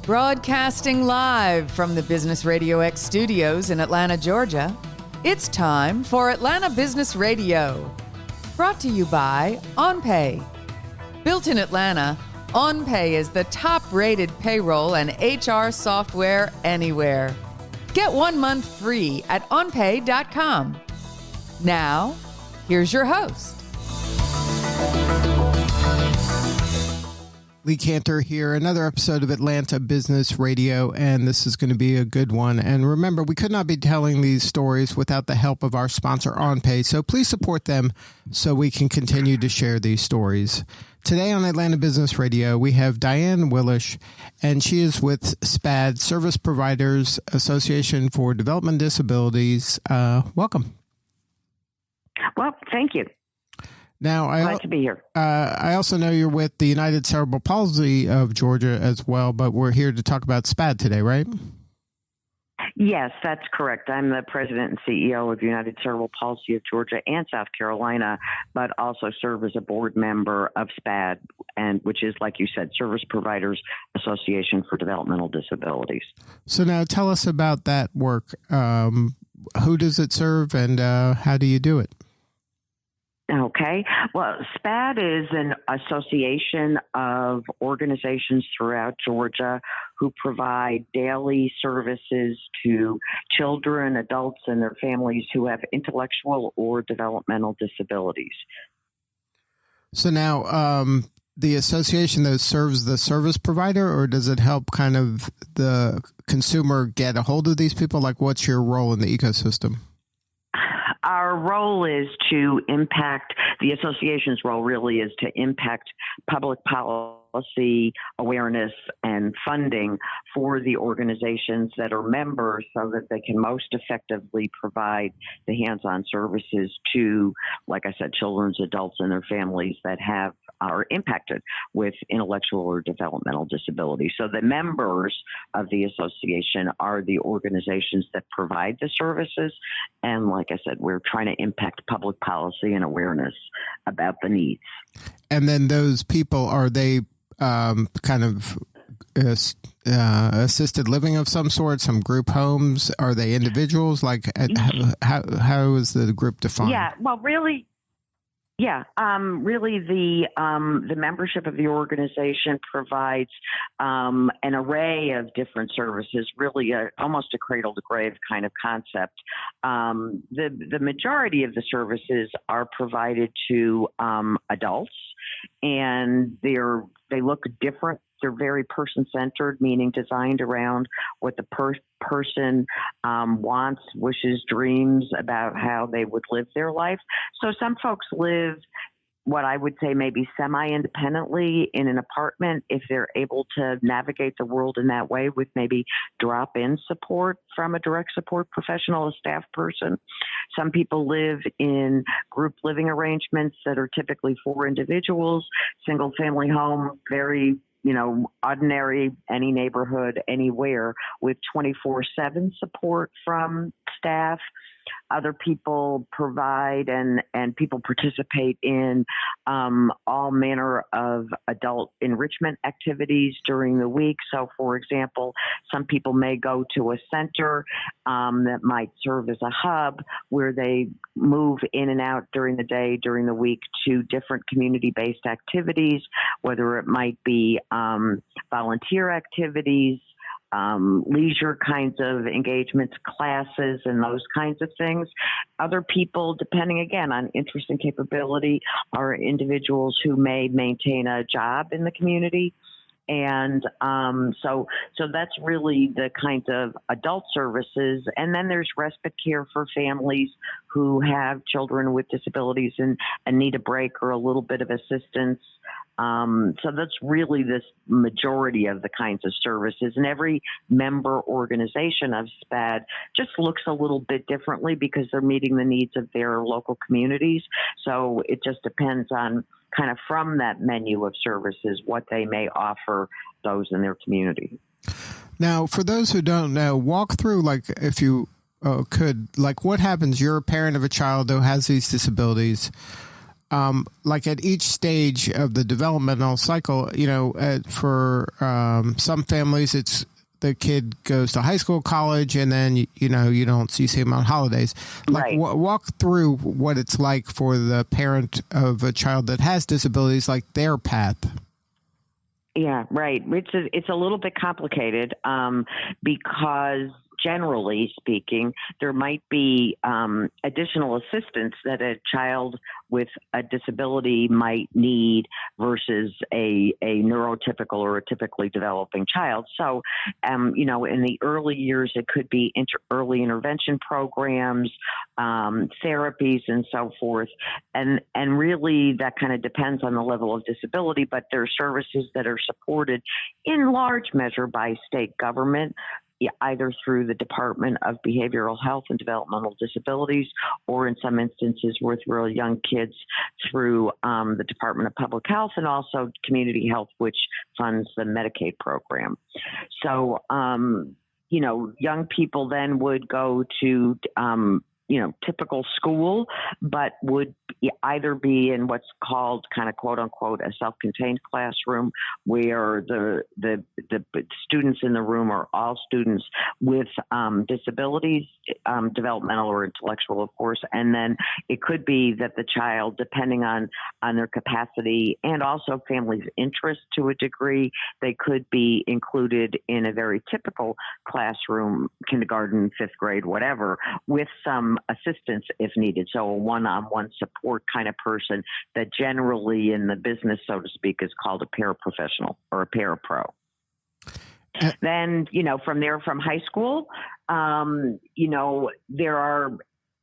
Broadcasting live from the Business RadioX studios in Atlanta, Georgia, it's time for Atlanta Business Radio. Brought to you by OnPay. Built in Atlanta, OnPay is the top-rated payroll and HR software anywhere. Get 1 month free at onpay.com. Now, here's your host. Lee Cantor here, another episode of Atlanta Business Radio, and this is going to be a good one. And remember, we could not be telling these stories without the help of our sponsor, OnPay, so please support them so we can continue to share these stories. Today on Atlanta Business Radio, we have Diane Wilush, and she is with SPADD, Service Providers Association for Development Disabilities. Welcome. Well, thank you. Now, glad to be here. I also know you're with the United Cerebral Palsy of Georgia as well, but we're here to talk about SPADD today, right? Yes, that's correct. I'm the president and CEO of United Cerebral Palsy of Georgia and South Carolina, but also serve as a board member of SPADD, and which is, like you said, Service Providers Association for Developmental Disabilities. So now tell us about that work. Who does it serve, and how do you do it? Okay. Well, SPADD is an association of organizations throughout Georgia who provide daily services to children, adults, and their families who have intellectual or developmental disabilities. So now, the association, though, serves the service provider, or does it help kind of the consumer get a hold of these people? Like, what's your role in the ecosystem? Our role is to impact, the association's role really is to impact public policy awareness and funding for the organizations that are members so that they can most effectively provide the hands-on services to, like I said, children, adults, and their families that are impacted with intellectual or developmental disability. So the members of the association are the organizations that provide the services. And like I said, we're trying to impact public policy and awareness about the needs. And then those people, are they kind of assisted living of some sort, some group homes? Are they individuals? Like how is the group defined? Yeah, well, really, really the membership of the organization provides an array of different services, really almost a cradle-to-grave kind of concept. The majority of the services are provided to adults, and they look different. They're very person-centered, meaning designed around what the person wants, wishes, dreams about how they would live their life. So some folks live what I would say maybe semi-independently in an apartment if they're able to navigate the world in that way with maybe drop-in support from a direct support professional, a staff person. Some people live in group living arrangements that are typically for individuals, single-family home, very ordinary, any neighborhood, anywhere, with 24/7 support from staff. Other people provide and people participate in all manner of adult enrichment activities during the week. So, for example, some people may go to a center that might serve as a hub where they move in and out during the day, during the week to different community-based activities, whether it might be volunteer activities, leisure kinds of engagements, classes, and those kinds of things. Other people, depending again on interest and capability, are individuals who may maintain a job in the community. And so that's really the kinds of adult services. And then there's respite care for families who have children with disabilities and need a break or a little bit of assistance. So that's really this majority of the kinds of services. And every member organization of SPADD just looks a little bit differently because they're meeting the needs of their local communities. So it just depends on kind of from that menu of services what they may offer those in their community. Now, for those who don't know, walk through, like, if you could, like, what happens? You're a parent of a child who has these disabilities. like at each stage of the developmental cycle, for some families, it's the kid goes to high school, college, and then, you don't see him on holidays. Like, Right. Walk through what it's like for the parent of a child that has disabilities, like their path. Yeah, right. It's a little bit complicated because generally speaking, there might be additional assistance that a child with a disability might need versus a neurotypical or a typically developing child. So, in the early years, it could be early intervention programs, therapies, and so forth. And really, that kind of depends on the level of disability, but there are services that are supported in large measure by state government, either through the Department of Behavioral Health and Developmental Disabilities, or in some instances with real young kids through the Department of Public Health, and also Community Health, which funds the Medicaid program. So, young people then would go to typical school, but would either be in what's called kind of quote unquote a self-contained classroom, where the students in the room are all students with disabilities, developmental or intellectual, of course. And then it could be that the child, depending on their capacity and also family's interest to a degree, they could be included in a very typical classroom, kindergarten, fifth grade, whatever, with some assistance if needed. So a one-on-one support kind of person that generally in the business, so to speak, is called a paraprofessional or a parapro. Then, from there, from high school, there are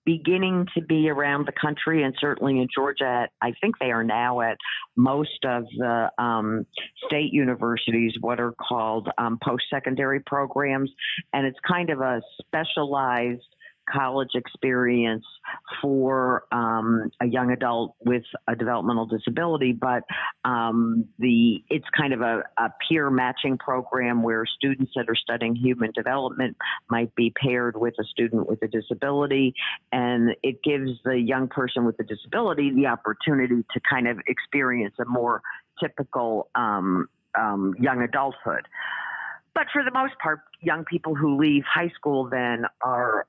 beginning to be around the country, and certainly in Georgia, I think they are now at most of the state universities, what are called post-secondary programs. And it's kind of a specialized college experience for a young adult with a developmental disability, but it's kind of a peer matching program where students that are studying human development might be paired with a student with a disability, and it gives the young person with the disability the opportunity to kind of experience a more typical young adulthood. But for the most part, young people who leave high school then are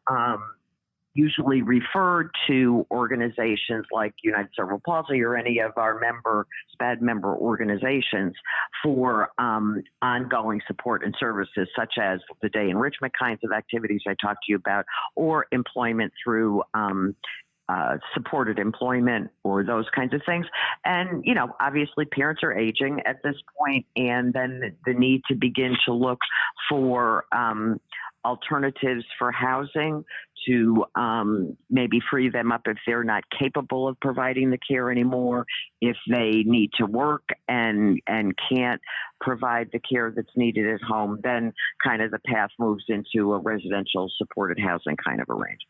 usually referred to organizations like United Cerebral Palsy or any of our SPADD member organizations for ongoing support and services, such as the day enrichment kinds of activities I talked to you about, or employment through supported employment or those kinds of things. And, obviously parents are aging at this point, and then the need to begin to look for alternatives for housing to maybe free them up if they're not capable of providing the care anymore, if they need to work and can't provide the care that's needed at home, then kind of the path moves into a residential supported housing kind of arrangement.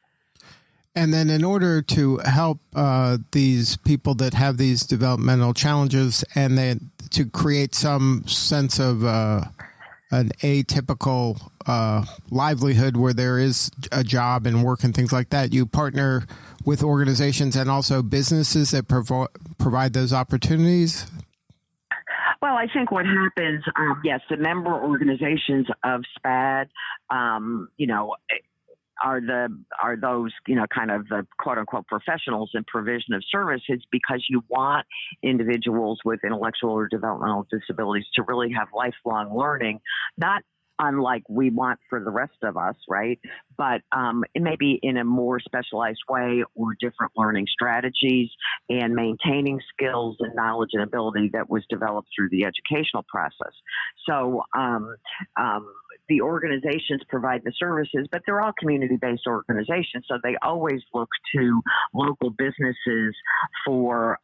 And then in order to help these people that have these developmental challenges and then to create some sense of an atypical livelihood where there is a job and work and things like that, you partner with organizations and also businesses that provide those opportunities? Well, I think what happens, yes, the member organizations of SPADD, are those, kind of the quote unquote professionals in provision of services, because you want individuals with intellectual or developmental disabilities to really have lifelong learning, not unlike we want for the rest of us, right? But it may be in a more specialized way or different learning strategies and maintaining skills and knowledge and ability that was developed through the educational process. So the organizations provide the services, but they're all community-based organizations, so they always look to local businesses for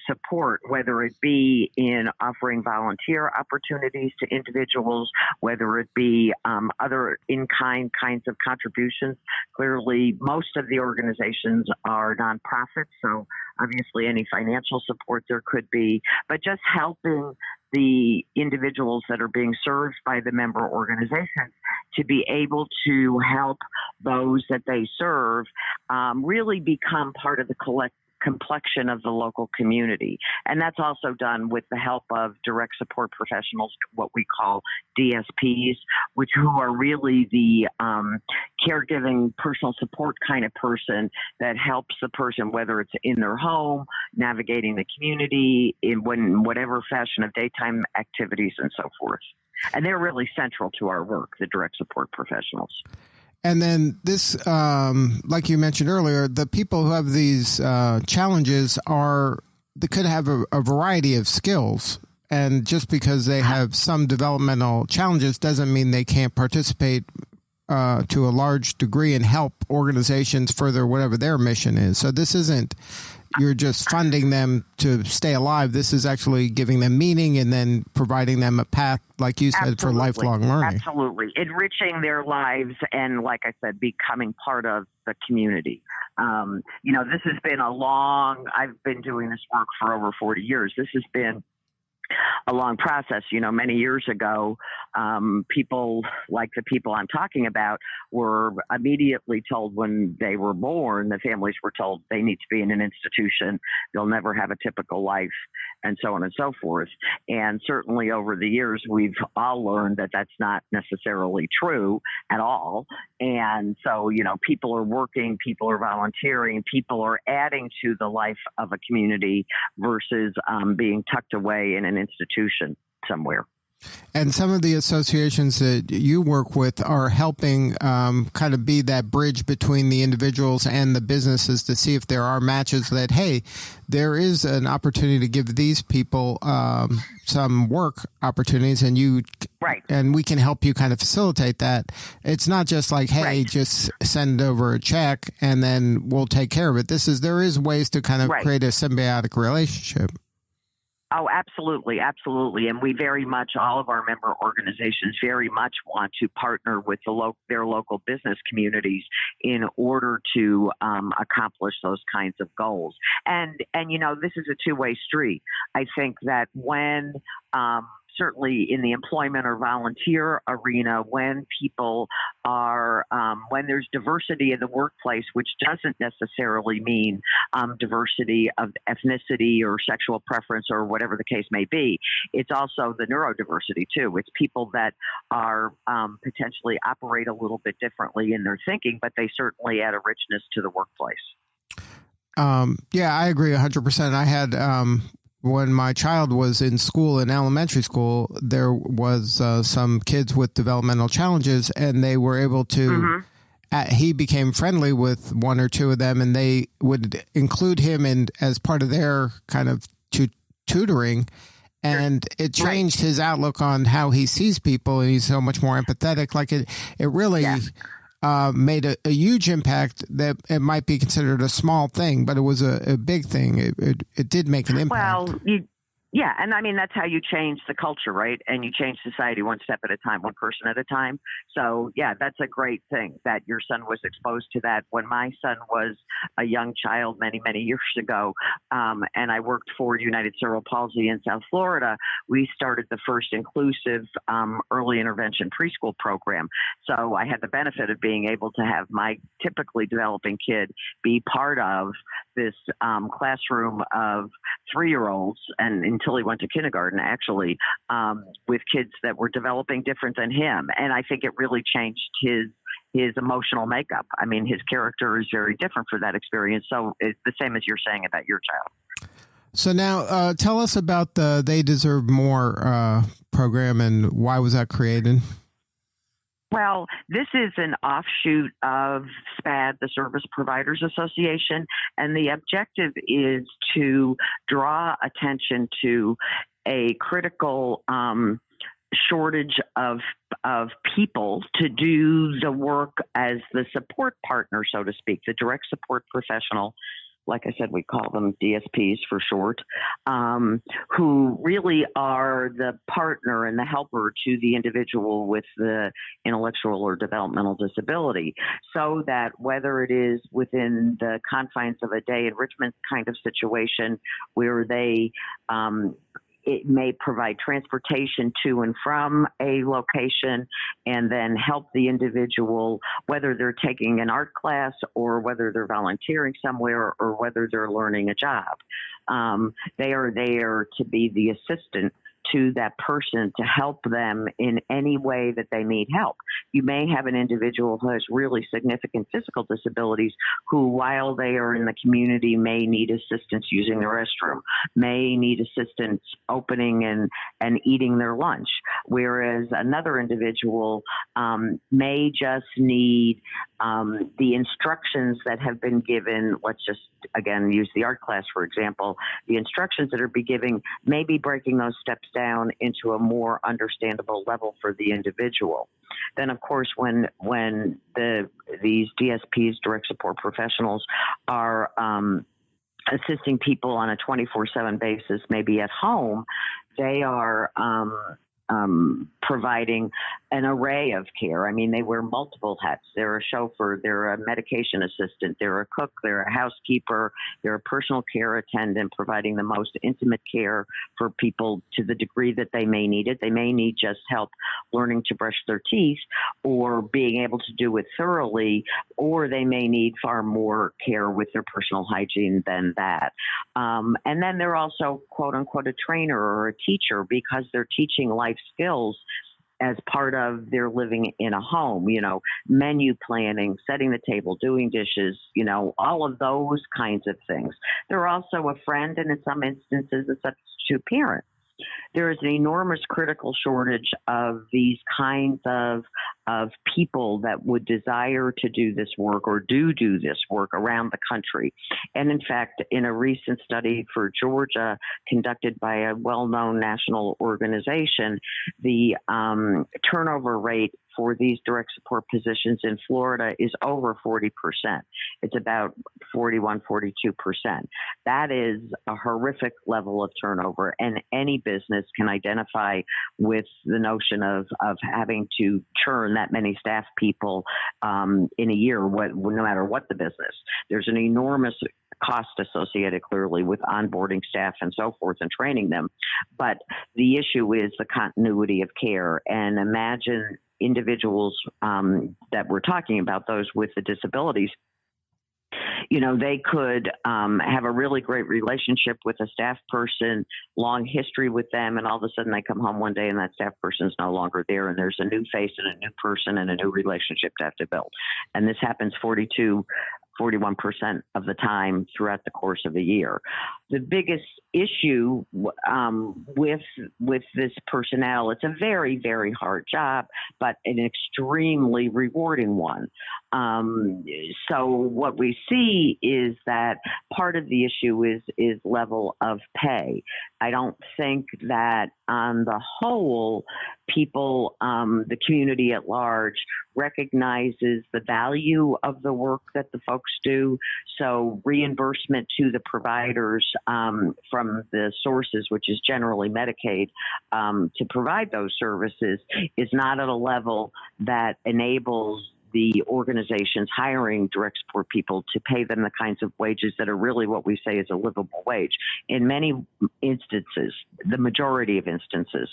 support, whether it be in offering volunteer opportunities to individuals, whether it be other in-kind kinds of contributions. Clearly, most of the organizations are nonprofits, so obviously any financial support there could be, but just helping the individuals that are being served by the member organizations to be able to help those that they serve really become part of the complexion of the local community. And that's also done with the help of direct support professionals, what we call DSPs, who are really the caregiving personal support kind of person that helps the person, whether it's in their home, navigating the community, in whatever fashion of daytime activities and so forth. And they're really central to our work, the direct support professionals. And then this, like you mentioned earlier, the people who have these challenges they could have a variety of skills. And just because they have some developmental challenges doesn't mean they can't participate to a large degree and help organizations further whatever their mission is. So this isn't you're just funding them to stay alive. This is actually giving them meaning and then providing them a path, like you said, for lifelong learning. Absolutely. Enriching their lives and, like I said, becoming part of the community. This has been I've been doing this work for over 40 years. This has been a long process. Many years ago, people like the people I'm talking about were immediately told when they were born, the families were told they need to be in an institution, they'll never have a typical life, and so on and so forth. And certainly over the years, we've all learned that that's not necessarily true at all. And so, people are working, people are volunteering, people are adding to the life of a community versus being tucked away in an institution somewhere. And some of the associations that you work with are helping kind of be that bridge between the individuals and the businesses to see if there are matches that, hey, there is an opportunity to give these people some work opportunities, and and we can help you kind of facilitate that. It's not just like, hey, just send over a check and then we'll take care of it. There is ways to kind of create a symbiotic relationship. Oh, absolutely. Absolutely. And we very much, all of our member organizations very much want to partner with their local business communities in order to accomplish those kinds of goals. And this is a two-way street. I think that when certainly in the employment or volunteer arena, when people are, when there's diversity in the workplace, which doesn't necessarily mean diversity of ethnicity or sexual preference or whatever the case may be, it's also the neurodiversity too. It's people that are potentially operate a little bit differently in their thinking, but they certainly add a richness to the workplace. I agree 100%. I had, when my child was in elementary school, there was some kids with developmental challenges, and they were able to, he became friendly with one or two of them, and they would include him as part of their kind of tutoring. And it changed his outlook on how he sees people, and he's so much more empathetic. Like it really made a huge impact. That it might be considered a small thing, but it was a big thing. It did make an impact. Well, and I mean, that's how you change the culture, right? And you change society one step at a time, one person at a time. So, that's a great thing that your son was exposed to that. When my son was a young child many, many years ago, and I worked for United Cerebral Palsy in South Florida, we started the first inclusive early intervention preschool program. So I had the benefit of being able to have my typically developing kid be part of this classroom of 3-year-olds, and until he went to kindergarten, actually, with kids that were developing different than him. And I think it really changed his emotional makeup. I mean, his character is very different for that experience. So it's the same as you're saying about your child. So now tell us about the They Deserve More program, and why was that created? Well, this is an offshoot of SPADD, the Service Providers Association, and the objective is to draw attention to a critical shortage of people to do the work as the support partner, so to speak, the direct support professional. Like I said, we call them DSPs for short, who really are the partner and the helper to the individual with the intellectual or developmental disability, so that whether it is within the confines of a day enrichment kind of situation where they it may provide transportation to and from a location, and then help the individual, whether they're taking an art class or whether they're volunteering somewhere or whether they're learning a job. They are there to be the assistant to that person to help them in any way that they need help. You may have an individual who has really significant physical disabilities who, while they are in the community, may need assistance using the restroom, may need assistance opening and eating their lunch, whereas another individual may just need the instructions that have been given. Let's just, again, use the art class, for example. The instructions that are be giving may be breaking those steps down into a more understandable level for the individual. Then, of course, when these DSPs, direct support professionals, are assisting people on a 24/7 basis, maybe at home, they are providing an array of care. I mean, they wear multiple hats. They're a chauffeur, they're a medication assistant, they're a cook, they're a housekeeper, they're a personal care attendant, providing the most intimate care for people to the degree that they may need it. They may need just help learning to brush their teeth or being able to do it thoroughly, or they may need far more care with their personal hygiene than that. And then they're also, quote unquote, a trainer or a teacher, because they're teaching life skills as part of their living in a home, menu planning, setting the table, doing dishes, all of those kinds of things. They're also a friend, and in some instances, a substitute parent. There is an enormous critical shortage of these kinds of people that would desire to do this work or do this work around the country. And in fact, in a recent study for Georgia conducted by a well-known national organization, the turnover rate for these direct support positions in Florida is over 40%. It's about 41, 42%. That is a horrific level of turnover, and any business can identify with the notion of having to churn that many staff people in a year, no matter what the business. There's an enormous cost associated clearly with onboarding staff and so forth and training them. But the issue is the continuity of care. And imagine individuals that we're talking about, those with the disabilities, they could have a really great relationship with a staff person, long history with them, and all of a sudden they come home one day and that staff person is no longer there, and there's a new face and a new person and a new relationship to have to build. And this happens 41% of the time throughout the course of a year. The biggest issue with this personnel, it's a very, very hard job, but an extremely rewarding one. So what we see is that part of the issue is level of pay. I don't think that on the whole, people, the community at large, recognizes the value of the work that the folks do. So reimbursement to the providers from the sources, which is generally Medicaid, to provide those services is not at a level that enables the organizations hiring direct support people to pay them the kinds of wages that are really what we say is a livable wage. In many instances, the majority of instances,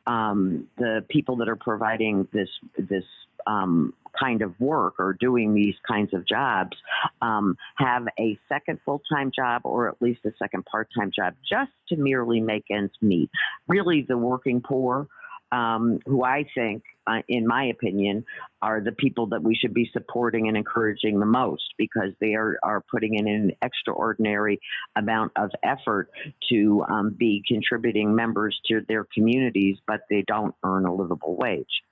the people that are providing this kind of work or doing these kinds of jobs have a second full-time job or at least a second part-time job just to merely make ends meet. Really, the working poor, who I think, in my opinion, are the people that we should be supporting and encouraging the most, because they are putting in an extraordinary amount of effort to be contributing members to their communities, but they don't earn a livable wage.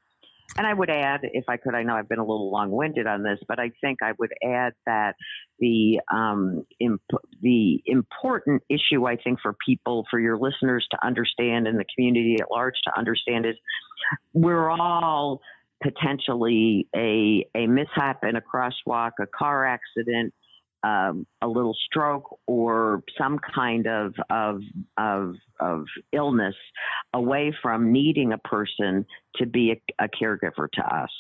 And I would add, if I could, I know I've been a little long-winded on this, but I think I would add that the important issue, I think, for people, for your listeners to understand and the community at large to understand is we're all potentially a mishap in a crosswalk, a car accident, a little stroke, or some kind of illness away from needing a person to be a caregiver to us.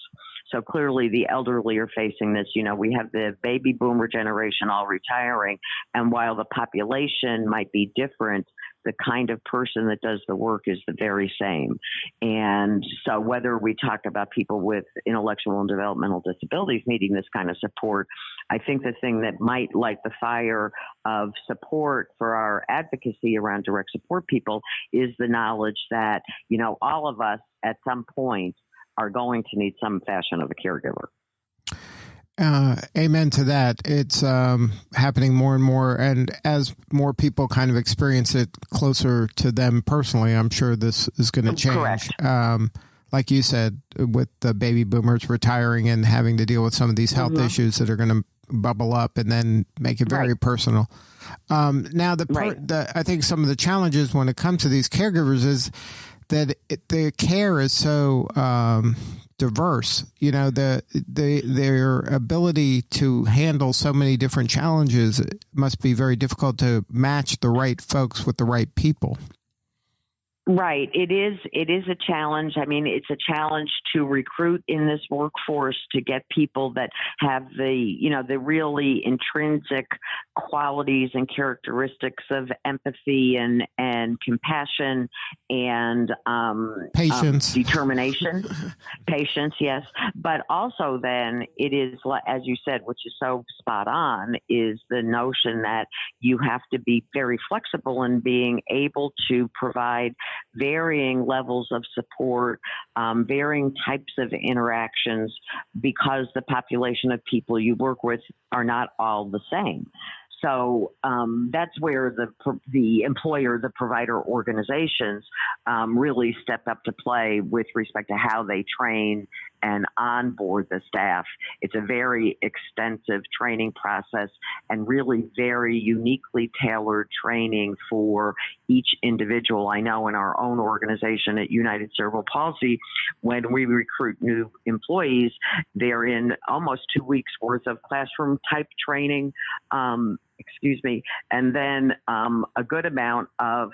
So clearly the elderly are facing this. We have the baby boomer generation all retiring, and while the population might be different, the kind of person that does the work is the very same. And so whether we talk about people with intellectual and developmental disabilities needing this kind of support, I think the thing that might light the fire of support for our advocacy around direct support people is the knowledge that, all of us at some point are going to need some fashion of a caregiver. Amen to that. It's happening more and more. And as more people kind of experience it closer to them personally, I'm sure this is going to change. Correct. Like you said, with the baby boomers retiring and having to deal with some of these health issues that are going to bubble up and then make it very personal. Now, I think some of the challenges when it comes to these caregivers is that the care is so diverse. Their ability to handle so many different challenges must be very difficult to match the right folks with the right people. Right. It is a challenge. I mean, it's a challenge to recruit in this workforce to get people that have the really intrinsic qualities and characteristics of empathy and compassion and patience, determination, patience. Yes. But also then it is, as you said, which is so spot on, is the notion that you have to be very flexible in being able to provide varying levels of support, varying types of interactions, because the population of people you work with are not all the same. So that's where the employer, the provider organizations really step up to play with respect to how they train and onboard the staff. It's a very extensive training process and really very uniquely tailored training for each individual. I know in our own organization at United Cerebral Palsy, when we recruit new employees, they're in almost 2 weeks worth of classroom type training, and then a good amount of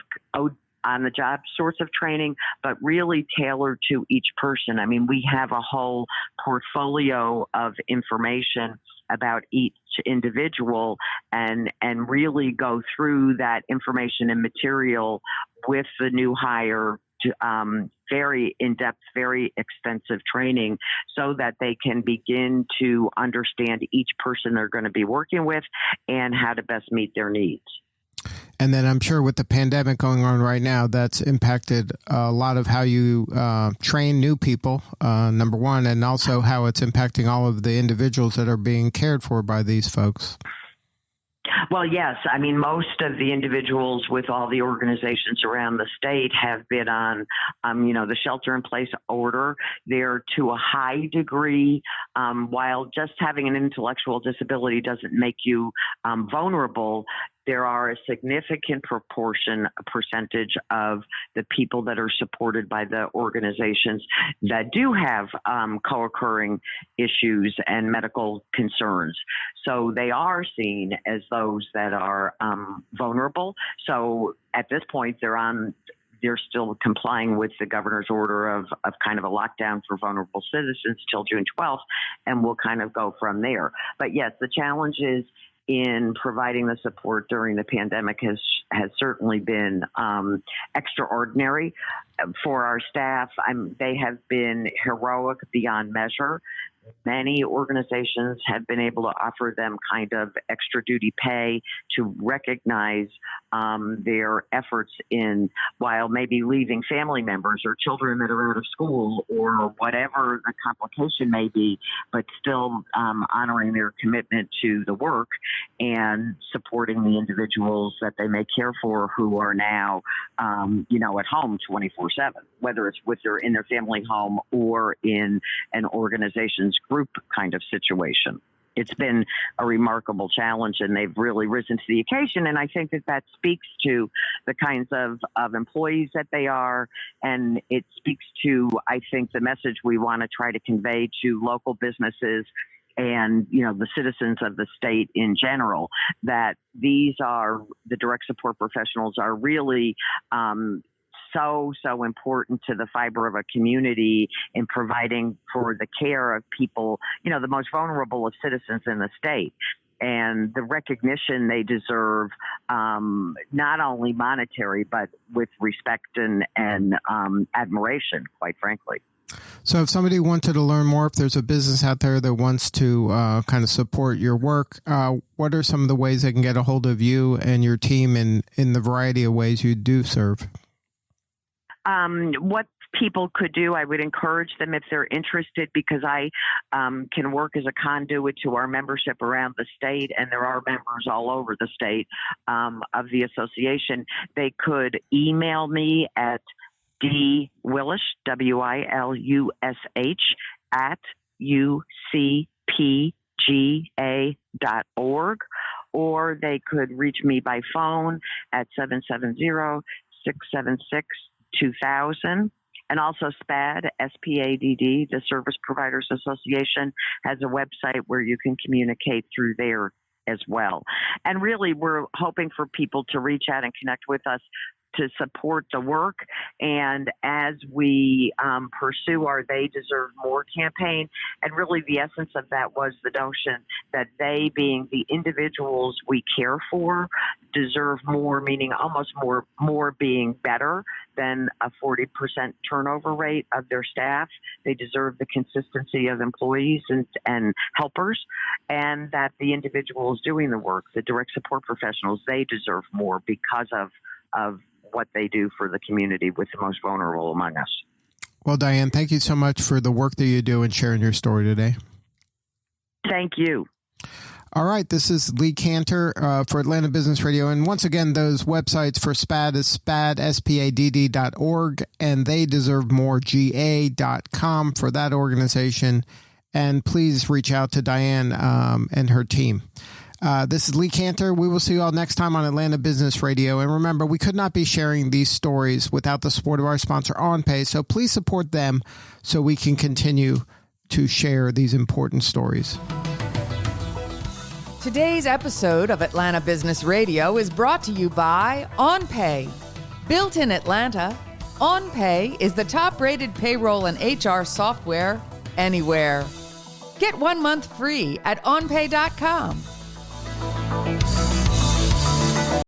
on-the-job sorts of training, but really tailored to each person. I mean, we have a whole portfolio of information about each individual and really go through that information and material with the new hire to very in-depth, very extensive training so that they can begin to understand each person they're going to be working with and how to best meet their needs. And then I'm sure with the pandemic going on right now, that's impacted a lot of how you train new people, number one, and also how it's impacting all of the individuals that are being cared for by these folks. Well, yes. I mean, most of the individuals with all the organizations around the state have been on, the shelter-in-place order. They're to a high degree, while just having an intellectual disability doesn't make you vulnerable, there are a significant percentage of the people that are supported by the organizations that do have co-occurring issues and medical concerns. So they are seen as those that are vulnerable. So at this point, they're still complying with the governor's order of kind of a lockdown for vulnerable citizens till June 12th, and we'll kind of go from there. But yes, the challenge is in providing the support during the pandemic has certainly been extraordinary for our staff. They have been heroic beyond measure. Many organizations have been able to offer them kind of extra duty pay to recognize their efforts in, while maybe leaving family members or children that are out of school or whatever the complication may be, but still honoring their commitment to the work and supporting the individuals that they may care for who are now, at home 24/7, whether it's in their family home or in an organization's group kind of situation. It's been a remarkable challenge, and they've really risen to the occasion. And I think that speaks to the kinds of employees that they are. And it speaks to, I think, the message we want to try to convey to local businesses and, the citizens of the state in general, that these are the direct support professionals are really so important to the fiber of a community in providing for the care of people, the most vulnerable of citizens in the state. And the recognition they deserve, not only monetary, but with respect and admiration, quite frankly. So if somebody wanted to learn more, if there's a business out there that wants to kind of support your work, what are some of the ways they can get a hold of you and your team in the variety of ways you do serve? What people could do, I would encourage them if they're interested, because I can work as a conduit to our membership around the state, and there are members all over the state of the association. They could email me at Wilush, WILUSH, at UCPGA.org, or they could reach me by phone at 770-676-2000. And also SPADD, SPADD, the Service Providers Association, has a website where you can communicate through there as well. And really, we're hoping for people to reach out and connect with us to support the work. And as we pursue our They Deserve More campaign, and really the essence of that was the notion that they, being the individuals we care for, deserve more, meaning almost more being better than a 40% turnover rate of their staff. They deserve the consistency of employees and helpers, and that the individuals doing the work, the direct support professionals, they deserve more because of what they do for the community with the most vulnerable among us. Well, Diane, thank you so much for the work that you do and sharing your story today. Thank you. All right, this is Lee Cantor for Atlanta Business Radio. And once again, those websites for SPADD is SPADD, SPADD.org, and theydeservemore.ga.com for that organization. And please reach out to Diane and her team. This is Lee Cantor. We will see you all next time on Atlanta Business Radio. And remember, we could not be sharing these stories without the support of our sponsor, OnPay. So please support them so we can continue to share these important stories. Today's episode of Atlanta Business Radio is brought to you by OnPay. Built in Atlanta, OnPay is the top-rated payroll and HR software anywhere. Get 1 month free at onpay.com.